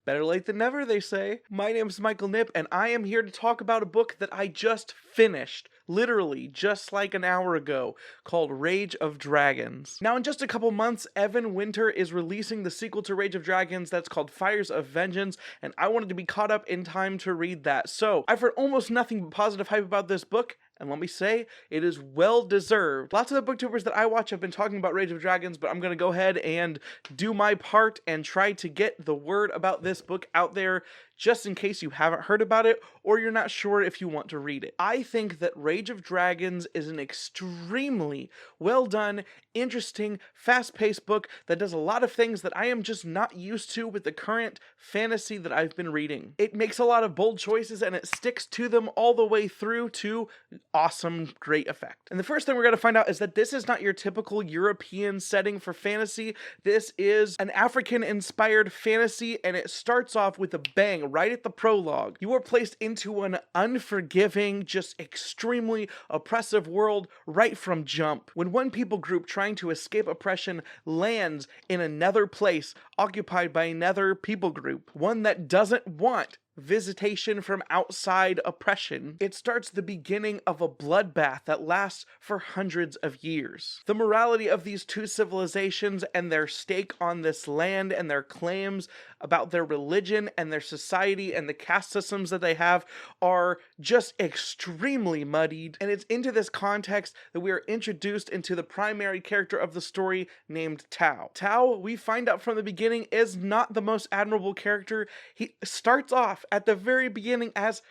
Better late than never, they say. My name is Michael Knipp, and I am here to talk about a book that I just finished, literally just like an hour ago, called Rage of Dragons. Now, in just a couple months, Evan Winter is releasing the sequel to Rage of Dragons that's called Fires of Vengeance, and I wanted to be caught up in time to read that. So, I've heard almost nothing but positive hype about this book, and let me say, it is well deserved. Lots of the booktubers that I watch have been talking about Rage of Dragons, but I'm gonna go ahead and do my part and try to get the word about this book out there just in case you haven't heard about it or you're not sure if you want to read it. I think that Rage of Dragons is an extremely well done, interesting, fast-paced book that does a lot of things that I am just not used to with the current fantasy that I've been reading. It makes a lot of bold choices and it sticks to them all the way through to awesome, great effect. And the first thing we're going to find out is that this is not your typical European setting for fantasy. This is an African-inspired fantasy, and it starts off with a bang right at the prologue. You are placed into an unforgiving, just extremely oppressive world right from jump. When one people group trying to escape oppression lands in another place occupied by another people group, one that doesn't want visitation from outside oppression, it starts the beginning of a bloodbath that lasts for hundreds of years. The morality of these two civilizations and their stake on this land and their claims about their religion and their society and the caste systems that they have are just extremely muddied, and it's into this context that we are introduced into the primary character of the story named Tao. Tao, we find out from the beginning, is not the most admirable character. He starts off at the very beginning as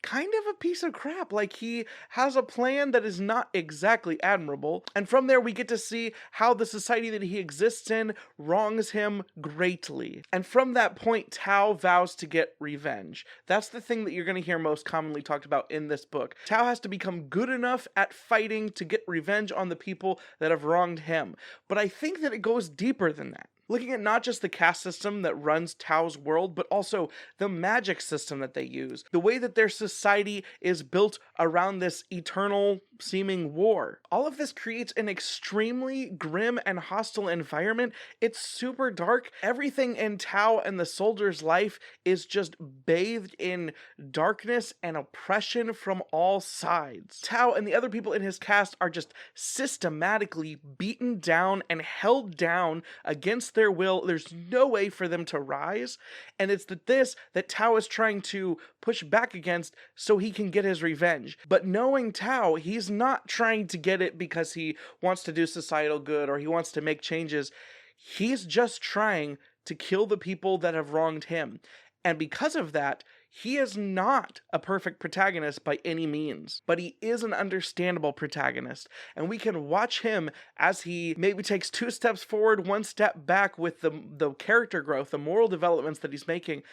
kind of a piece of crap. Like, he has a plan that is not exactly admirable, and from there we get to see how the society that he exists in wrongs him greatly. And from that point, Tao vows to get revenge. That's the thing that you're going to hear most commonly talked about in this book. Tao has to become good enough at fighting to get revenge on the people that have wronged him. But I think that it goes deeper than that. Looking at not just the caste system that runs Tao's world, but also the magic system that they use. The way that their society is built around this eternal seeming war. All of this creates an extremely grim and hostile environment. It's super dark. Everything in Tao and the soldier's life is just bathed in darkness and oppression from all sides. Tao and the other people in his caste are just systematically beaten down and held down against their will. There's no way for them to rise, and it's this that Tao is trying to push back against so he can get his revenge. But knowing Tao, he's not trying to get it because he wants to do societal good or he wants to make changes. He's just trying to kill the people that have wronged him. And because of that, he is not a perfect protagonist by any means, but he is an understandable protagonist, and we can watch him as he maybe takes 2 steps forward, 1 step back with the character growth, the moral developments that he's making,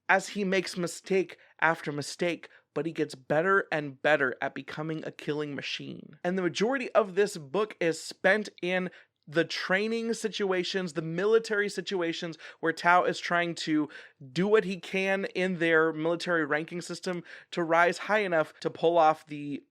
as he makes mistake after mistake, but he gets better and better at becoming a killing machine. And the majority of this book is spent in the training situations, the military situations where Tao is trying to do what he can in their military ranking system to rise high enough to pull off the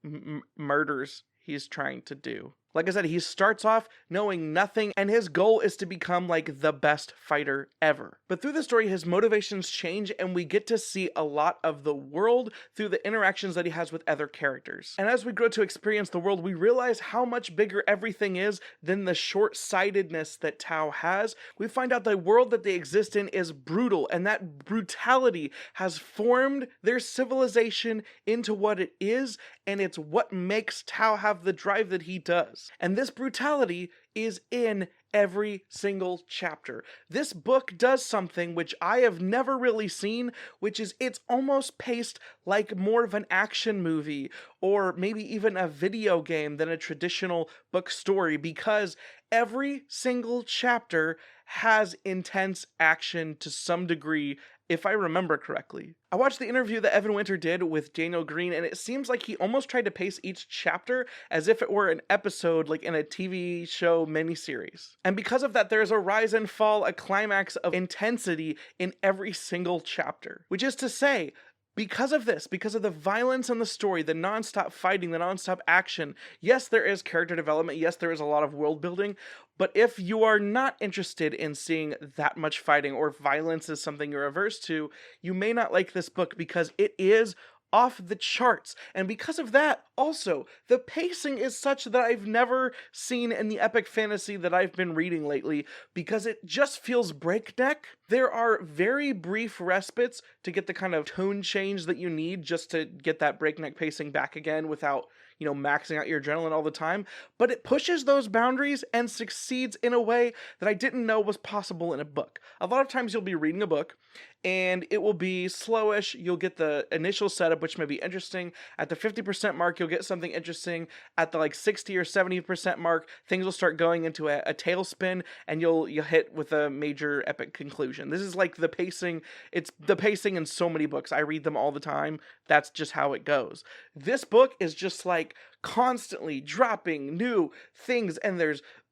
murders he's trying to do. Like I said, he starts off knowing nothing, and his goal is to become like the best fighter ever. But through the story, his motivations change, and we get to see a lot of the world through the interactions that he has with other characters. And as we grow to experience the world, we realize how much bigger everything is than the short-sightedness that Tao has. We find out the world that they exist in is brutal, and that brutality has formed their civilization into what it is, and it's what makes Tao have the drive that he does. And this brutality is in every single chapter. This book does something which I have never really seen, which is it's almost paced like more of an action movie or maybe even a video game than a traditional book story, because every single chapter has intense action to some degree, if I remember correctly. I watched the interview that Evan Winter did with Daniel Green, and it seems like he almost tried to pace each chapter as if it were an episode, like in a TV show miniseries. And because of that, there is a rise and fall, a climax of intensity in every single chapter. Which is to say, Because of this, because of the violence in the story, the nonstop fighting, the nonstop action, yes, there is character development, yes, there is a lot of world building, but if you are not interested in seeing that much fighting, or if violence is something you're averse to, you may not like this book because it is off the charts. And because of that, also, the pacing is such that I've never seen in the epic fantasy that I've been reading lately, because it just feels breakneck. There are very brief respites to get the kind of tone change that you need just to get that breakneck pacing back again without, maxing out your adrenaline all the time, but it pushes those boundaries and succeeds in a way that I didn't know was possible in a book. A lot of times you'll be reading a book and it will be slowish. You'll get the initial setup, which may be interesting. At the 50% mark, you'll get something interesting. At the 60 or 70% mark, things will start going into a tailspin, and you'll hit with a major epic conclusion. This is like the pacing. It's the pacing in so many books. I read them all the time. That's just how it goes. This book is just like constantly dropping new things, and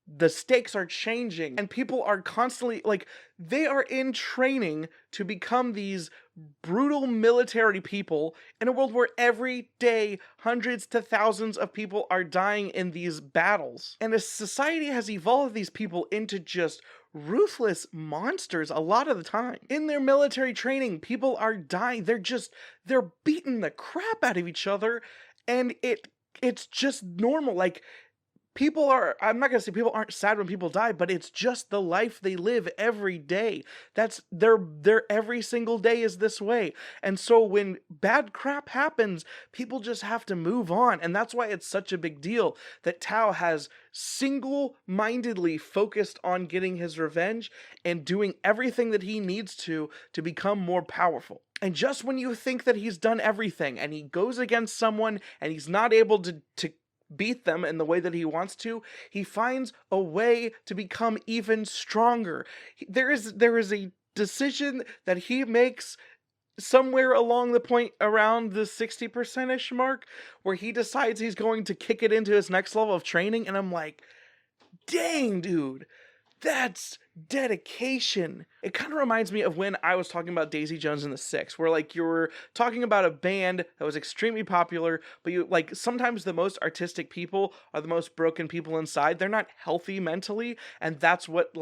the stakes are changing, and people are constantly they are in training to become these brutal military people in a world where every day hundreds to thousands of people are dying in these battles. And as society has evolved these people into just ruthless monsters a lot of the time. In their military training, people are dying. They're beating the crap out of each other, and it's just normal. I'm not gonna say people aren't sad when people die, but it's just the life they live every day. That's their every single day is this way. And so when bad crap happens, people just have to move on. And that's why it's such a big deal that Tao has single-mindedly focused on getting his revenge and doing everything that he needs to become more powerful. And just when you think that he's done everything and he goes against someone and he's not able to beat them in the way that he wants to, he finds a way to become even stronger. There is a decision that he makes somewhere along the point around the 60%-ish mark where he decides he's going to kick it into his next level of training, and I'm like, dang, dude, that's dedication. It kind of reminds me of when I was talking about Daisy Jones and the Six, where you were talking about a band that was extremely popular, but you sometimes the most artistic people are the most broken people inside. They're not healthy mentally, and that's what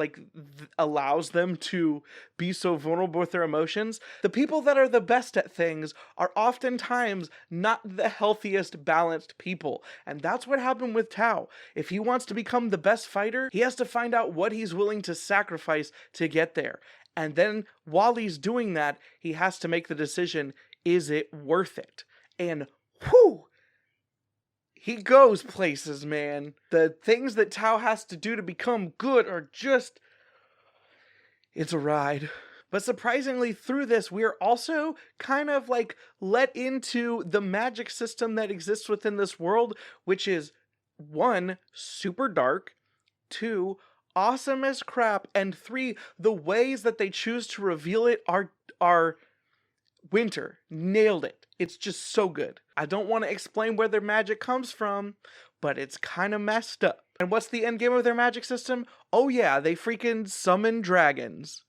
allows them to be so vulnerable with their emotions. The people that are the best at things are oftentimes not the healthiest, balanced people, and that's what happened with Tao. If he wants to become the best fighter, he has to find out what he's willing to sacrifice to get there. And then while he's doing that, he has to make the decision, is it worth it? And whew, he goes places, man. The things that Tao has to do to become good are just, it's a ride. But surprisingly, through this, we are also kind of let into the magic system that exists within this world, which is 1, super dark, 2, awesome as crap, and 3, the ways that they choose to reveal it are Winter nailed it. It's just so good. I don't want to explain where their magic comes from, but it's kind of messed up. And what's the end game of their magic system? Oh yeah, they freaking summon dragons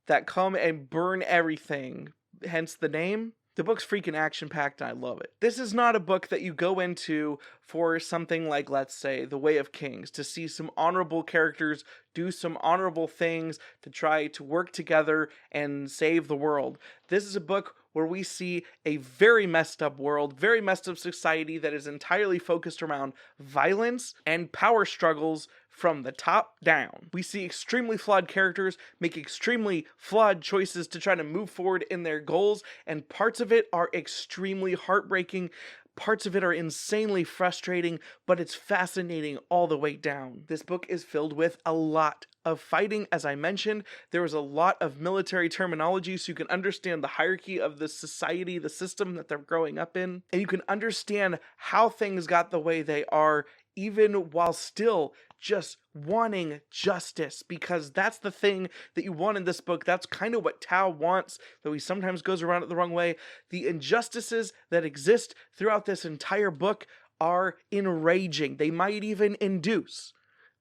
that come and burn everything, hence the name. The book's freaking action-packed, and I love it. This is not a book that you go into for something like, let's say, The Way of Kings, to see some honorable characters do some honorable things to try to work together and save the world. This is a book where we see a very messed up world, very messed up society that is entirely focused around violence and power struggles from the top down. We see extremely flawed characters make extremely flawed choices to try to move forward in their goals, and parts of it are extremely heartbreaking. Parts of it are insanely frustrating, but it's fascinating all the way down. This book is filled with a lot of fighting. As I mentioned, there is a lot of military terminology, so you can understand the hierarchy of the society, the system that they're growing up in, and you can understand how things got the way they are, even while still just wanting justice, because that's the thing that you want in this book. That's kind of what Tao wants, though he sometimes goes around it the wrong way. The injustices that exist throughout this entire book are enraging. They might even induce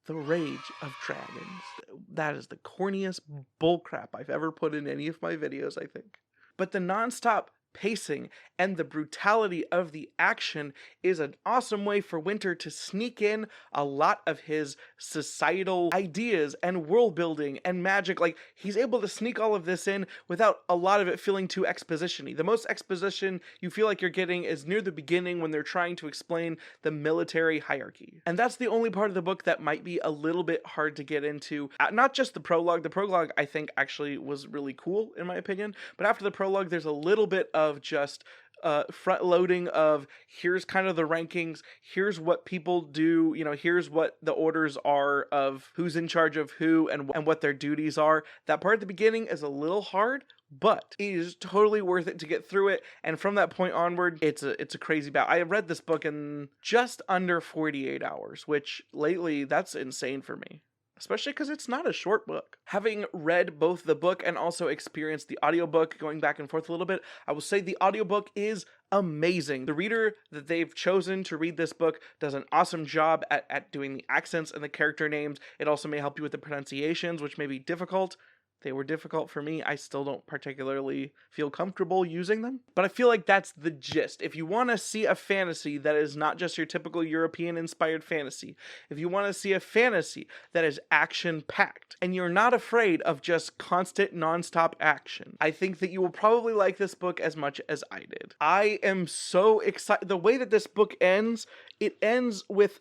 the rage of dragons. That is the corniest bullcrap I've ever put in any of my videos, I think. But the nonstop pacing and the brutality of the action is an awesome way for Winter to sneak in a lot of his societal ideas and world building and magic. Like, he's able to sneak all of this in without a lot of it feeling too exposition-y. The most exposition you feel like you're getting is near the beginning when they're trying to explain the military hierarchy. And that's the only part of the book that might be a little bit hard to get into. Not just the prologue. The prologue, I think, actually was really cool, in my opinion. But after the prologue, there's a little bit of just front loading of here's kind of the rankings, here's what people do, you know, here's what the orders are of who's in charge of who and what their duties are. That part at the beginning is a little hard, but it is totally worth it to get through it. And from that point onward, it's a crazy bout. I read this book in just under 48 hours, which lately that's insane for me. Especially because it's not a short book. Having read both the book and also experienced the audiobook, going back and forth a little bit, I will say the audiobook is amazing. The reader that they've chosen to read this book does an awesome job at doing the accents and the character names. It also may help you with the pronunciations, which may be difficult. They were difficult for me. I still don't particularly feel comfortable using them. But I feel like that's the gist. If you want to see a fantasy that is not just your typical European-inspired fantasy, if you want to see a fantasy that is action-packed, and you're not afraid of just constant, non-stop action, I think that you will probably like this book as much as I did. I am so excited. The way that this book ends, it ends with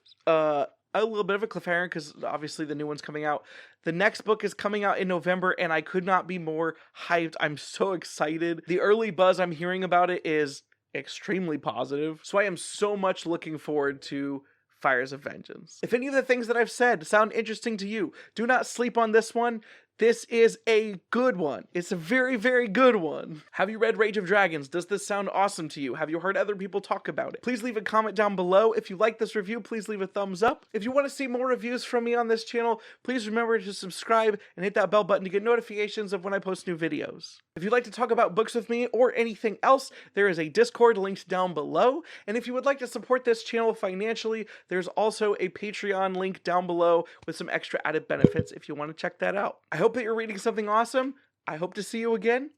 a little bit of a cliffhanger because obviously the new one's coming out. The next book is coming out in November and I could not be more hyped. I'm so excited. The early buzz I'm hearing about it is extremely positive. So I am so much looking forward to Fires of Vengeance. If any of the things that I've said sound interesting to you, do not sleep on this one. This is a good one. It's a very, very good one. Have you read Rage of Dragons? Does this sound awesome to you? Have you heard other people talk about it? Please leave a comment down below. If you like this review, please leave a thumbs up. If you want to see more reviews from me on this channel, please remember to subscribe and hit that bell button to get notifications of when I post new videos. If you'd like to talk about books with me or anything else, there is a Discord linked down below. And if you would like to support this channel financially, there's also a Patreon link down below with some extra added benefits if you want to check that out. I hope that you're reading something awesome. I hope to see you again.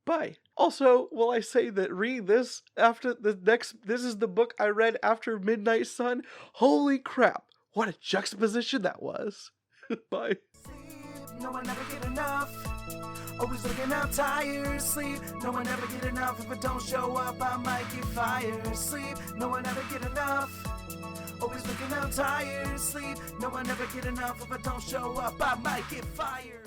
Bye. Also, will I say that read this after the next, this is the book I read after Midnight Sun. Holy crap. What a juxtaposition that was. Bye. No one ever get enough. Always looking out tired. Sleep. No one ever get enough. If I don't show up, I might get fired. Sleep. No one ever get enough. Always looking out tired. Sleep. No one ever get enough. If I don't show up, I might get fired.